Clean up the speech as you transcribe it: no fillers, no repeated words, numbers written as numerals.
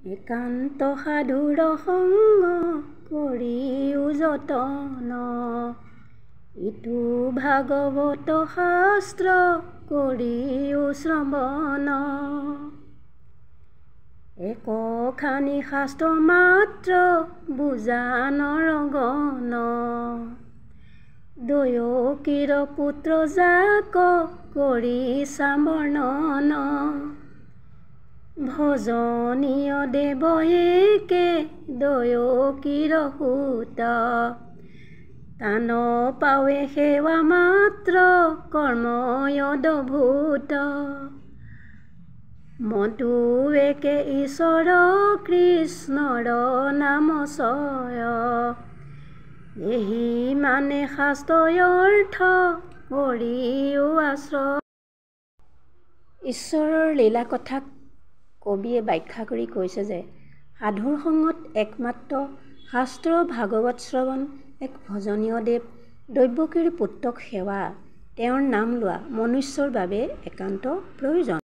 একান্ত সাধুৰ সংগ কৰিও যতন ইটো ভাগৱত শাস্ত্ৰ কৰিও শ্ৰৱণ একখানি শাস্ত্ৰ মাত্ৰ বুজা নৰগণ দয়কীৰ পুত্ৰ যাক কৰি বৰ্ণন ভজনীয় দেৱ একে দয়কীৰ সুত তান পাৱে সেৱা মাত্ৰ কৰ্ময়দভূত মনটো একে ঈশ্বৰ কৃষ্ণৰ নাম চয় এহি মানে শাস্ত্ৰৰ অৰ্থ কৰিও আশ্ৰয়। ঈশ্বৰৰ লীলা কথাক কবিয়ে ব্যাখ্যা কৰি কৈছে যে সাধুৰ সংগত একমাত্ৰ শাস্ত্ৰ ভাগৱত শ্ৰৱণ এক ভজনীয় দেৱ দৈৱকীৰ পুত্ৰক সেৱা তেওঁৰ নাম লোৱা মনুষ্যৰ বাবে একান্ত প্ৰয়োজন।